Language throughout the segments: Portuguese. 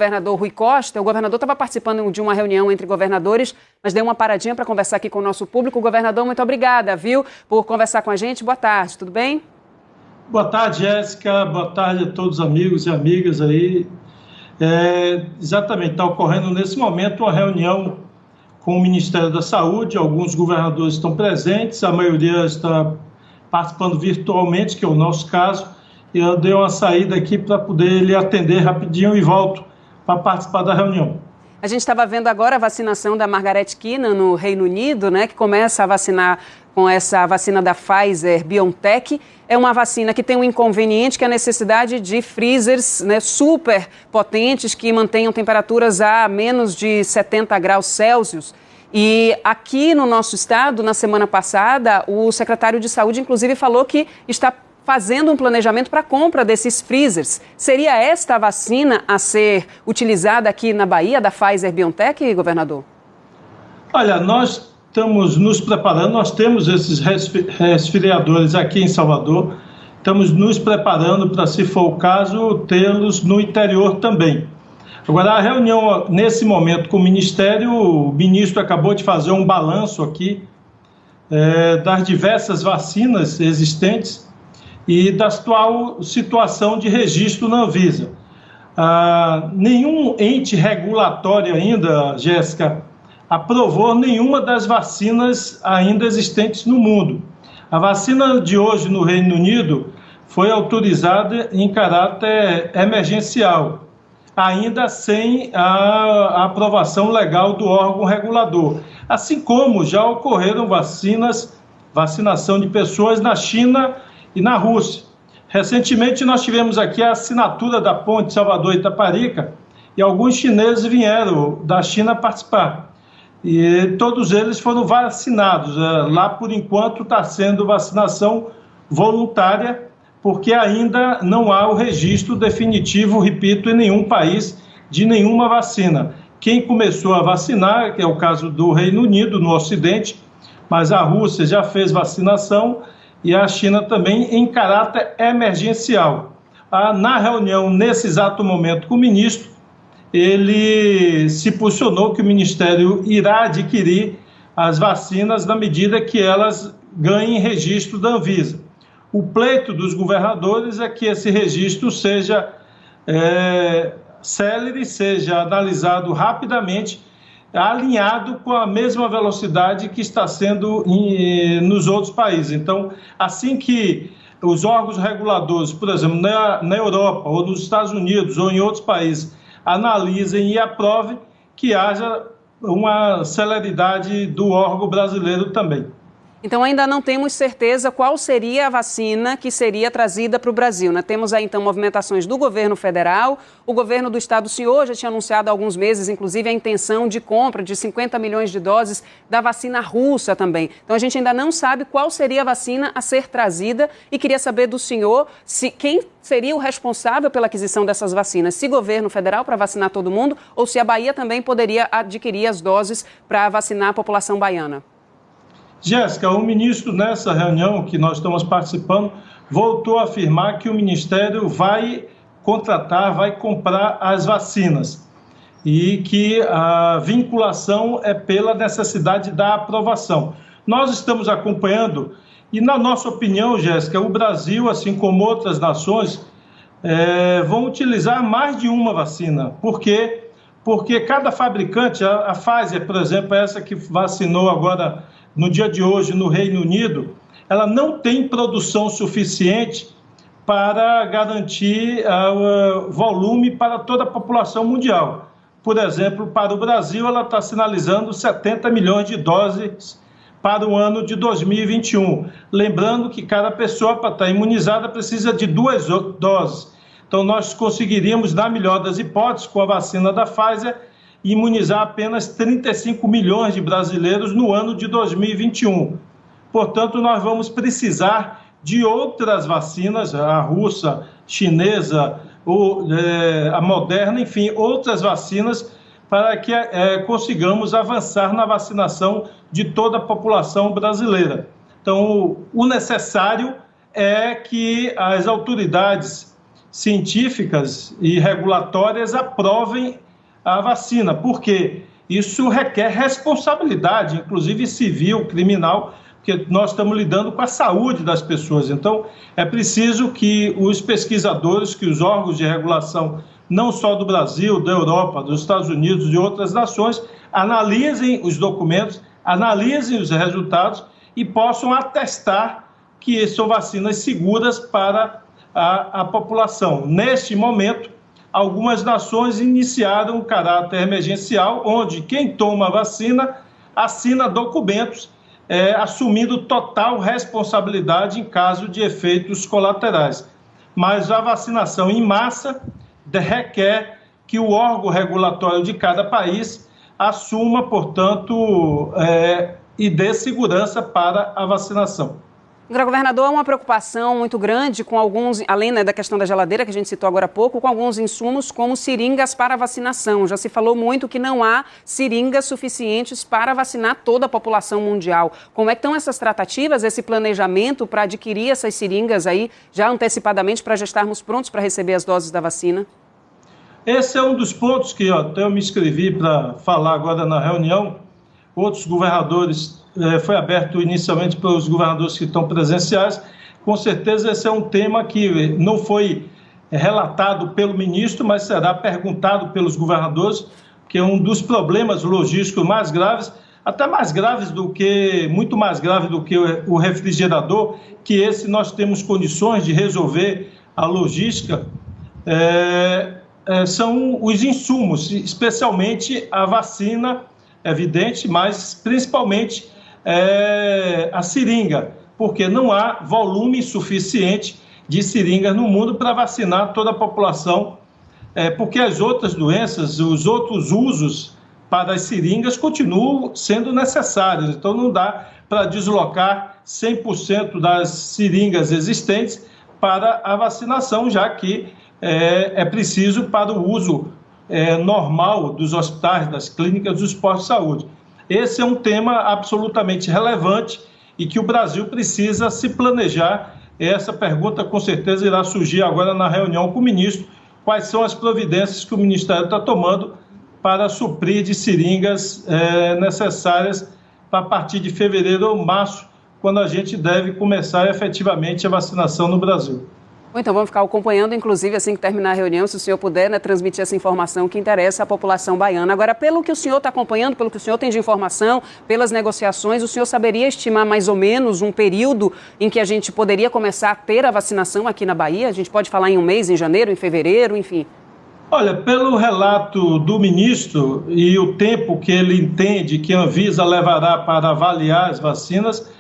governador Rui Costa. O governador estava participando de uma reunião entre governadores, mas deu uma paradinha para conversar aqui com o nosso público. Governador, muito obrigada, viu, por conversar com a gente. Boa tarde, tudo bem? Boa tarde, Jéssica. Boa tarde a todos os amigos e amigas aí. Exatamente, está ocorrendo nesse momento uma reunião com o Ministério da Saúde. Alguns governadores estão presentes, a maioria está participando virtualmente, que é o nosso caso. Eu dei uma saída aqui para poder lhe atender rapidinho e volto para participar da reunião. A gente estava vendo agora a vacinação da Margaret Keenan no Reino Unido, né, que começa a vacinar com essa vacina da Pfizer-BioNTech. É uma vacina que tem um inconveniente, que é a necessidade de freezers, né, super potentes que mantenham temperaturas a menos de 70 graus Celsius. E aqui no nosso estado, na semana passada, o secretário de Saúde, inclusive, falou que está fazendo um planejamento para a compra desses freezers. Seria esta a vacina a ser utilizada aqui na Bahia, da Pfizer-BioNTech, governador? Olha, nós estamos nos preparando, nós temos esses resfriadores aqui em Salvador, estamos nos preparando para, se for o caso, tê-los no interior também. Agora, a reunião nesse momento com o Ministério, o ministro acabou de fazer um balanço aqui das diversas vacinas existentes e da atual situação de registro na Anvisa. Nenhum ente regulatório ainda, Jéssica, aprovou nenhuma das vacinas ainda existentes no mundo. A vacina de hoje no Reino Unido foi autorizada em caráter emergencial, ainda sem a aprovação legal do órgão regulador. Assim como já ocorreram vacinação de pessoas na China e na Rússia. Recentemente nós tivemos aqui a assinatura da ponte Salvador-Itaparica e alguns chineses vieram da China participar. E todos eles foram vacinados. Lá, por enquanto, está sendo vacinação voluntária, porque ainda não há o registro definitivo, repito, em nenhum país de nenhuma vacina. Quem começou a vacinar, que é o caso do Reino Unido, no Ocidente, mas a Rússia já fez vacinação e a China também em caráter emergencial. Na reunião, nesse exato momento, com o ministro, ele se posicionou que o Ministério irá adquirir as vacinas na medida que elas ganhem registro da Anvisa. O pleito dos governadores é que esse registro seja célere, seja analisado rapidamente, alinhado com a mesma velocidade que está sendo nos outros países. Então, assim que os órgãos reguladores, por exemplo, na Europa, ou nos Estados Unidos, ou em outros países, analisem e aprovem, que haja uma celeridade do órgão brasileiro também. Então, ainda não temos certeza qual seria a vacina que seria trazida para o Brasil, né? Temos aí, então, movimentações do governo federal. O governo do estado, o senhor já tinha anunciado há alguns meses, inclusive, a intenção de compra de 50 milhões de doses da vacina russa também. Então, a gente ainda não sabe qual seria a vacina a ser trazida e queria saber do senhor quem seria o responsável pela aquisição dessas vacinas. Se governo federal para vacinar todo mundo ou se a Bahia também poderia adquirir as doses para vacinar a população baiana. Jéssica, o ministro, nessa reunião que nós estamos participando, voltou a afirmar que o Ministério vai contratar, vai comprar as vacinas e que a vinculação é pela necessidade da aprovação. Nós estamos acompanhando e, na nossa opinião, Jéssica, o Brasil, assim como outras nações, vão utilizar mais de uma vacina. Por quê? Porque cada fabricante, a Pfizer, por exemplo, essa que vacinou agora no dia de hoje no Reino Unido, ela não tem produção suficiente para garantir volume para toda a população mundial. Por exemplo, para o Brasil, ela está sinalizando 70 milhões de doses para o ano de 2021. Lembrando que cada pessoa, para estar imunizada, precisa de 2 doses. Então, nós conseguiríamos, na melhor das hipóteses, com a vacina da Pfizer, imunizar apenas 35 milhões de brasileiros no ano de 2021. Portanto, nós vamos precisar de outras vacinas, a russa, chinesa, a Moderna, enfim, outras vacinas, para que consigamos avançar na vacinação de toda a população brasileira. Então, o necessário é que as autoridades científicas e regulatórias aprovem a vacina, porque isso requer responsabilidade, inclusive civil, criminal, porque nós estamos lidando com a saúde das pessoas. Então, é preciso que os pesquisadores, que os órgãos de regulação, não só do Brasil, da Europa, dos Estados Unidos e de outras nações, analisem os documentos, analisem os resultados e possam atestar que são vacinas seguras para a população. Neste momento, algumas nações iniciaram um caráter emergencial, onde quem toma a vacina assina documentos assumindo total responsabilidade em caso de efeitos colaterais. Mas a vacinação em massa requer que o órgão regulatório de cada país assuma, portanto, e dê segurança para a vacinação. Agora, governador, há uma preocupação muito grande com alguns, além da questão da geladeira, que a gente citou agora há pouco, com alguns insumos como seringas para vacinação. Já se falou muito que não há seringas suficientes para vacinar toda a população mundial. Como é que estão essas tratativas, esse planejamento para adquirir essas seringas aí, já antecipadamente, para já estarmos prontos para receber as doses da vacina? Esse é um dos pontos que até eu me inscrevi para falar agora na reunião. Outros governadores, foi aberto inicialmente pelos governadores que estão presenciais. Com certeza esse é um tema que não foi relatado pelo ministro, mas será perguntado pelos governadores, que é um dos problemas logísticos mais graves, até mais graves do que, muito mais grave do que o refrigerador, que esse nós temos condições de resolver a logística, são os insumos, especialmente a vacina, evidente, mas principalmente a seringa, porque não há volume suficiente de seringas no mundo para vacinar toda a população, porque as outras doenças, os outros usos para as seringas continuam sendo necessários, então não dá para deslocar 100% das seringas existentes para a vacinação, já que é preciso para o uso normal dos hospitais, das clínicas, dos postos de saúde. Esse é um tema absolutamente relevante e que o Brasil precisa se planejar. Essa pergunta, com certeza, irá surgir agora na reunião com o ministro. Quais são as providências que o Ministério está tomando para suprir de seringas necessárias para a partir de fevereiro ou março, quando a gente deve começar efetivamente a vacinação no Brasil. Então, vamos ficar acompanhando, inclusive, assim que terminar a reunião, se o senhor puder, transmitir essa informação que interessa à população baiana. Agora, pelo que o senhor está acompanhando, pelo que o senhor tem de informação, pelas negociações, o senhor saberia estimar mais ou menos um período em que a gente poderia começar a ter a vacinação aqui na Bahia? A gente pode falar em um mês, em janeiro, em fevereiro, enfim? Olha, pelo relato do ministro e o tempo que ele entende que a Anvisa levará para avaliar as vacinas,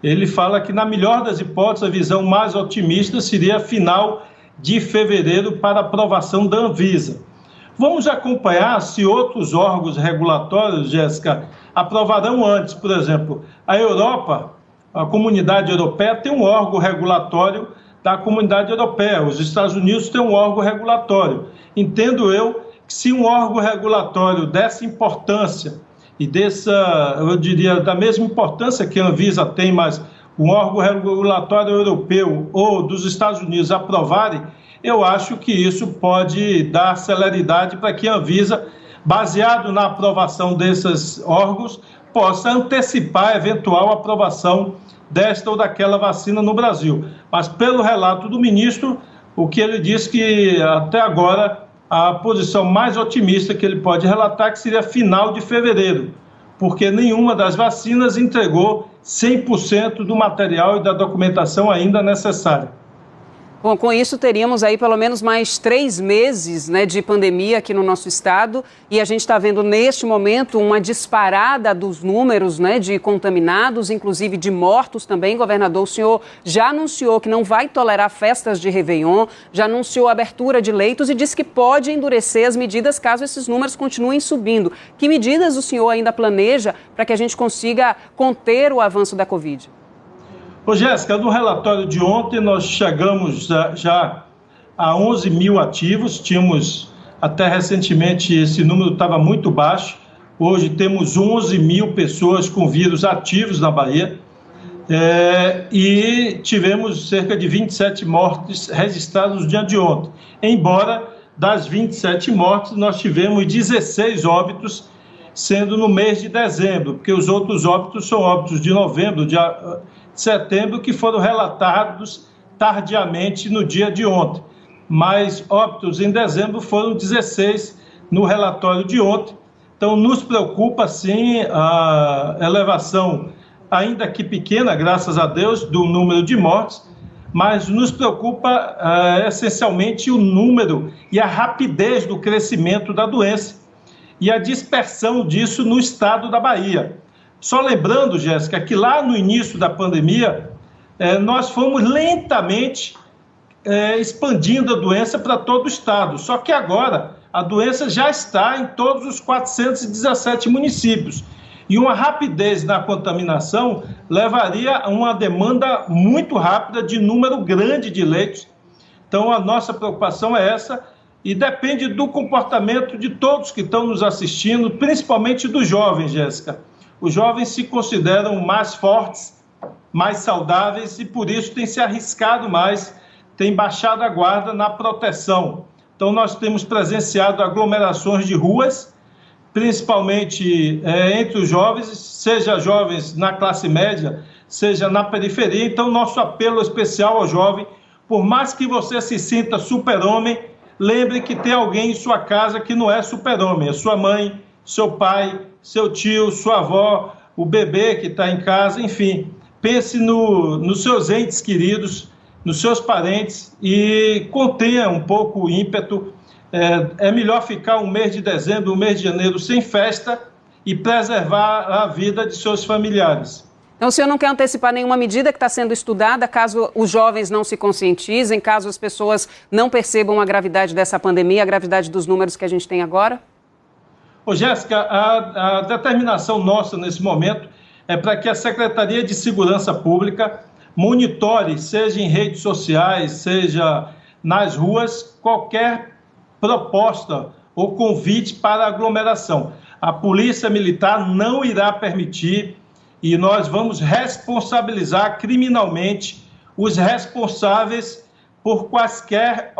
ele fala que, na melhor das hipóteses, a visão mais otimista seria final de fevereiro para aprovação da Anvisa. Vamos acompanhar se outros órgãos regulatórios, Jéssica, aprovarão antes. Por exemplo, a Europa, a Comunidade Europeia, tem um órgão regulatório da Comunidade Europeia. Os Estados Unidos têm um órgão regulatório. Entendo eu que, se um órgão regulatório dessa importância e eu diria, da mesma importância que a Anvisa tem, mas um órgão regulatório europeu ou dos Estados Unidos aprovarem, eu acho que isso pode dar celeridade para que a Anvisa, baseado na aprovação desses órgãos, possa antecipar a eventual aprovação desta ou daquela vacina no Brasil. Mas, pelo relato do ministro, o que ele diz que, até agora, a posição mais otimista que ele pode relatar que seria final de fevereiro, porque nenhuma das vacinas entregou 100% do material e da documentação ainda necessária. Bom, com isso teríamos aí pelo menos mais 3 meses, de pandemia aqui no nosso estado, e a gente está vendo neste momento uma disparada dos números, de contaminados, inclusive de mortos também. Governador, o senhor já anunciou que não vai tolerar festas de Réveillon, já anunciou a abertura de leitos e disse que pode endurecer as medidas caso esses números continuem subindo. Que medidas o senhor ainda planeja para que a gente consiga conter o avanço da Covid? Ô, Jéssica, no relatório de ontem nós chegamos já a 11 mil ativos, tínhamos até recentemente esse número estava muito baixo, hoje temos 11 mil pessoas com vírus ativos na Bahia, e tivemos cerca de 27 mortes registradas no dia de ontem. Embora das 27 mortes, nós tivemos 16 óbitos, sendo no mês de dezembro, porque os outros óbitos são óbitos de novembro, de setembro, que foram relatados tardiamente no dia de ontem. Mas óbitos em dezembro foram 16 no relatório de ontem. Então, nos preocupa, sim, a elevação, ainda que pequena, graças a Deus, do número de mortes, mas nos preocupa essencialmente o número e a rapidez do crescimento da doença e a dispersão disso no estado da Bahia. Só lembrando, Jéssica, que lá no início da pandemia, nós fomos lentamente expandindo a doença para todo o estado, só que agora a doença já está em todos os 417 municípios. E uma rapidez na contaminação levaria a uma demanda muito rápida de número grande de leitos. Então, a nossa preocupação é essa e depende do comportamento de todos que estão nos assistindo, principalmente dos jovens, Jéssica. Os jovens se consideram mais fortes, mais saudáveis e, por isso, têm se arriscado mais, têm baixado a guarda na proteção. Então, nós temos presenciado aglomerações de ruas, principalmente entre os jovens, seja jovens na classe média, seja na periferia. Então, nosso apelo especial ao jovem, por mais que você se sinta super-homem, lembre que tem alguém em sua casa que não é super-homem, é sua mãe, seu pai, seu tio, sua avó, o bebê que está em casa, enfim. Pense nos seus entes queridos, nos seus parentes e contenha um pouco o ímpeto. É melhor ficar um mês de dezembro, um mês de janeiro sem festa e preservar a vida de seus familiares. Então, o senhor não quer antecipar nenhuma medida que está sendo estudada, caso os jovens não se conscientizem, caso as pessoas não percebam a gravidade dessa pandemia, a gravidade dos números que a gente tem agora? Ô, Jéssica, a determinação nossa nesse momento é para que a Secretaria de Segurança Pública monitore, seja em redes sociais, seja nas ruas, qualquer proposta ou convite para aglomeração. A Polícia Militar não irá permitir e nós vamos responsabilizar criminalmente os responsáveis por quaisquer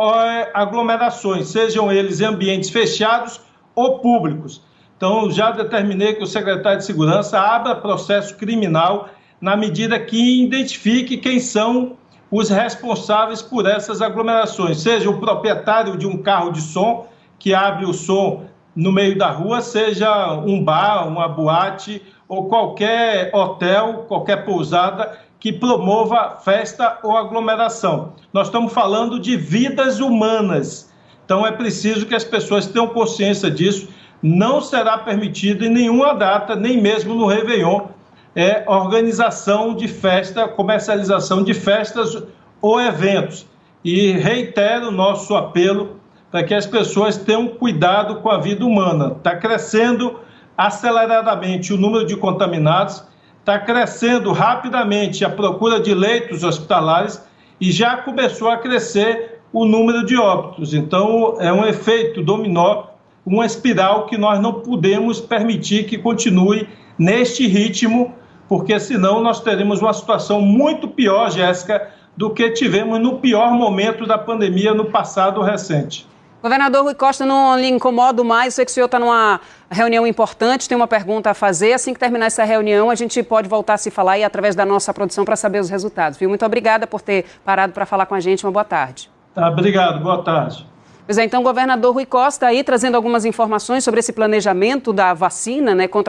aglomerações, sejam eles em ambientes fechados ou públicos. Então, já determinei que o secretário de Segurança abra processo criminal na medida que identifique quem são os responsáveis por essas aglomerações, seja o proprietário de um carro de som que abre o som no meio da rua, seja um bar, uma boate ou qualquer hotel, qualquer pousada que promova festa ou aglomeração. Nós estamos falando de vidas humanas, então é preciso que as pessoas tenham consciência disso. Não será permitido em nenhuma data, nem mesmo no Réveillon, organização de festa, comercialização de festas ou eventos. E reitero o nosso apelo para que as pessoas tenham cuidado com a vida humana. Está crescendo aceleradamente o número de contaminados, está crescendo rapidamente a procura de leitos hospitalares e já começou a crescer o número de óbitos. Então, é um efeito dominó, uma espiral que nós não podemos permitir que continue neste ritmo, porque senão nós teremos uma situação muito pior, Jéssica, do que tivemos no pior momento da pandemia no passado recente. Governador Rui Costa, não lhe incomodo mais, sei que o senhor está numa reunião importante, tem uma pergunta a fazer. Assim que terminar essa reunião, a gente pode voltar a se falar aí através da nossa produção para saber os resultados. Viu? Muito obrigada por ter parado para falar com a gente. Uma boa tarde. Tá, obrigado, boa tarde. Pois é, então, governador Rui Costa aí trazendo algumas informações sobre esse planejamento da vacina, contra